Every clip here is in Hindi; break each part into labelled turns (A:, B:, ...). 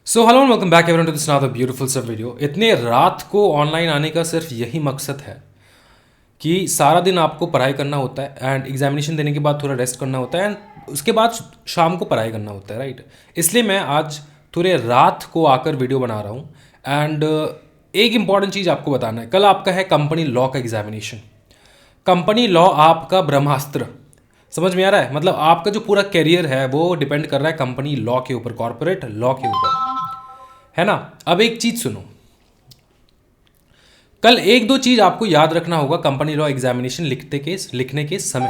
A: So hello and welcome back everyone to this another beautiful सब वीडियो। इतने रात को ऑनलाइन आने का सिर्फ यही मकसद है कि सारा दिन आपको पढ़ाई करना होता है एंड एग्जामिनेशन देने के बाद थोड़ा रेस्ट करना होता है एंड उसके बाद शाम को पढ़ाई करना होता है, राइट। इसलिए मैं आज थोड़े रात को आकर वीडियो बना रहा हूँ एंड एक इम्पॉर्टेंट चीज़ आपको बताना है। कल आपका है कंपनी लॉ का एग्जामिनेशन। कंपनी लॉ आपका ब्रह्मास्त्र, समझ में आ रहा है? मतलब आपका जो पूरा करियर है वो डिपेंड कर रहा है कंपनी लॉ के ऊपर, कॉर्पोरेट लॉ के ऊपर, है ना। अब एक चीज सुनो, कल एक दो चीज आपको याद रखना होगा कंपनी लॉ एग्जामिनेशन लिखने के समय।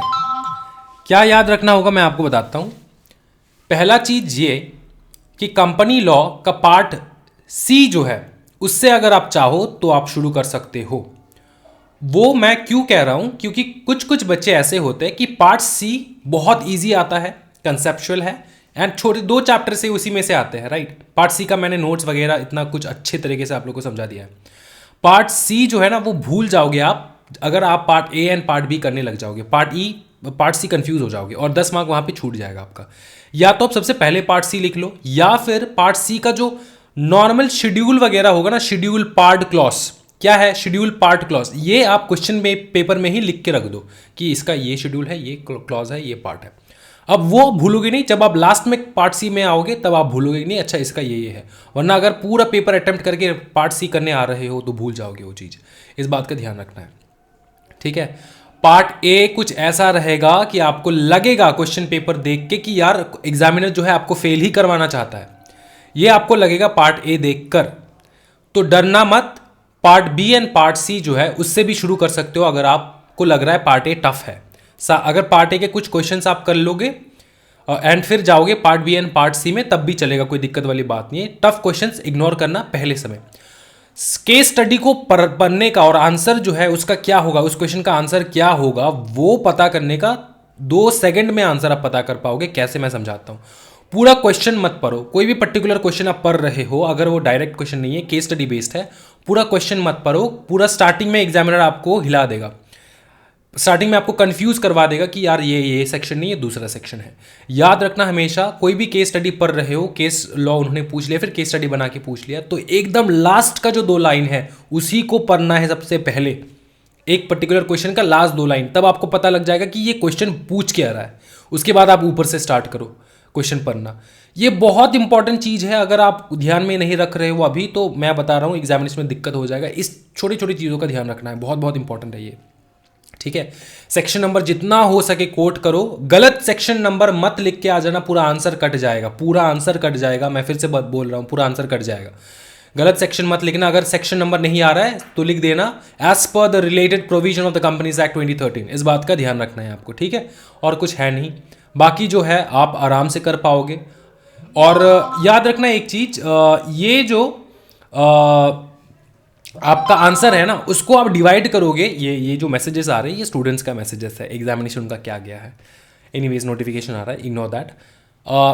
A: क्या याद रखना होगा मैं आपको बताता हूं। पहला चीज ये कि कंपनी लॉ का पार्ट सी जो है उससे अगर आप चाहो तो आप शुरू कर सकते हो। वो मैं क्यों कह रहा हूं, क्योंकि कुछ कुछ बच्चे ऐसे होते हैं कि पार्ट सी बहुत इजी आता है, कंसेप्चुअल है एंड छोटे दो चैप्टर से उसी में से आते हैं, राइट। पार्ट सी का मैंने नोट्स वगैरह इतना कुछ अच्छे तरीके से आप लोगों को समझा दिया है। पार्ट सी जो है ना वो भूल जाओगे आप अगर आप part A and part B करने लग जाओगे। पार्ट सी कंफ्यूज हो जाओगे और 10 मार्क वहां पे छूट जाएगा आपका। या तो आप सबसे पहले पार्ट सी लिख लो या फिर पार्ट सी का जो नॉर्मल शेड्यूल वगैरह होगा ना, शेड्यूल पार्ट क्लॉज, क्या है शेड्यूल पार्ट क्लॉज, ये आप क्वेश्चन में पेपर में ही लिख के रख दो कि इसका ये शेड्यूल है, ये क्लॉज है, ये पार्ट है। अब वो भूलोगे नहीं, जब आप लास्ट में पार्ट सी में आओगे तब आप भूलोगे नहीं अच्छा इसका ये है। वरना अगर पूरा पेपर अटेम्प्ट करके पार्ट सी करने आ रहे हो तो भूल जाओगे वो चीज़। इस बात का ध्यान रखना है, ठीक है। पार्ट ए कुछ ऐसा रहेगा कि आपको लगेगा क्वेश्चन पेपर देख के कि यार एग्जामिनर जो है आपको फेल ही करवाना चाहता है, ये आपको लगेगा पार्ट ए देखकर। तो डरना मत, part B and part C जो है उससे भी शुरू कर सकते हो अगर आपको लग रहा है पार्ट ए टफ है। अगर पार्ट ए के कुछ क्वेश्चंस आप कर लोगे एंड फिर जाओगे part B and part C में तब भी चलेगा, कोई दिक्कत वाली बात नहीं है। टफ क्वेश्चंस इग्नोर करना पहले समय। केस स्टडी को पढ़ने का और आंसर जो है उसका क्या होगा, उस क्वेश्चन का आंसर क्या होगा वो पता करने का 2 सेकंड में आंसर आप पता कर पाओगे। कैसे, मैं समझाता हूँ। पूरा क्वेश्चन मत पढ़ो, कोई भी पर्टिकुलर क्वेश्चन आप पढ़ रहे हो, अगर वो डायरेक्ट क्वेश्चन नहीं है, केस स्टडी बेस्ड है, पूरा क्वेश्चन मत पढ़ो। पूरा स्टार्टिंग में एग्जामिनर आपको हिला देगा, स्टार्टिंग में आपको कंफ्यूज करवा देगा कि यार ये सेक्शन नहीं है, दूसरा सेक्शन है। याद रखना हमेशा, कोई भी केस स्टडी पढ़ रहे हो, केस लॉ उन्होंने पूछ लिया, फिर केस स्टडी बना के पूछ लिया, तो एकदम लास्ट का जो 2 लाइन है उसी को पढ़ना है सबसे पहले। एक पर्टिकुलर क्वेश्चन का लास्ट 2 लाइन, तब आपको पता लग जाएगा कि ये क्वेश्चन पूछ क्या रहा है। उसके बाद आप ऊपर से स्टार्ट करो क्वेश्चन पढ़ना। ये बहुत इंपॉर्टेंट चीज़ है, अगर आप ध्यान में नहीं रख रहे हो अभी तो मैं बता रहा हूँ एग्जामिनेशन में दिक्कत हो जाएगा। इस छोटी छोटी चीज़ों का ध्यान रखना है, बहुत बहुत इंपॉर्टेंट है ये, ठीक है। सेक्शन नंबर जितना हो सके कोट करो, गलत सेक्शन नंबर मत लिख के आ जाना, पूरा आंसर कट जाएगा, पूरा आंसर कट जाएगा। मैं फिर से बोल रहा हूँ, पूरा आंसर कट जाएगा। गलत सेक्शन मत लिखना। अगर सेक्शन नंबर नहीं आ रहा है तो लिख देना as per the related provision of the companies act 2013। इस बात का ध्यान रखना है आपको, ठीक है। और कुछ है नहीं, बाकी जो है आप आराम से कर पाओगे। और याद रखना एक चीज, ये जो आपका आंसर है ना उसको आप डिवाइड करोगे। ये जो मैसेजेस आ रहे हैं ये स्टूडेंट्स का मैसेजेस है, एग्जामिनेशन उनका क्या गया है। एनीवेज नोटिफिकेशन आ रहा है, इग्नोर दैट।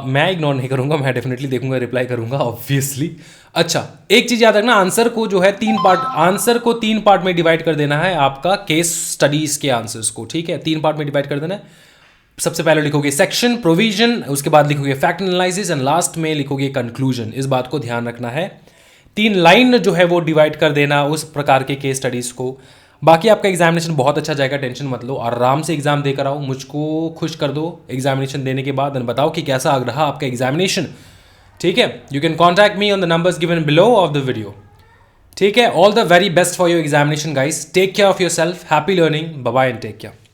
A: मैं इग्नोर नहीं करूंगा, मैं डेफिनेटली देखूंगा, रिप्लाई करूंगा ऑब्वियसली। अच्छा, एक चीज़ याद रखना, आंसर को जो है 3 पार्ट में डिवाइड कर देना है आपका केस स्टडीज़ के आंसर्स को, ठीक है। 3 पार्ट में डिवाइड कर देना है। सबसे पहले लिखोगे सेक्शन प्रोविजन, उसके बाद लिखोगे फैक्ट एनालिसिस एंड लास्ट में लिखोगे कंक्लूजन। इस बात को ध्यान रखना है। 3 लाइन जो है वो डिवाइड कर देना उस प्रकार के केस स्टडीज़ को। बाकी आपका एग्जामिनेशन बहुत अच्छा जाएगा, टेंशन मत लो, आराम से एग्जाम देकर आओ। मुझको खुश कर दो एग्जामिनेशन देने के बाद, बताओ कि कैसा रहा आपका एग्जामिनेशन, ठीक है। You can contact me on the numbers given below of the video, ठीक है। All the very best for your examination guys, take care of yourself, happy learning, bye bye and take care.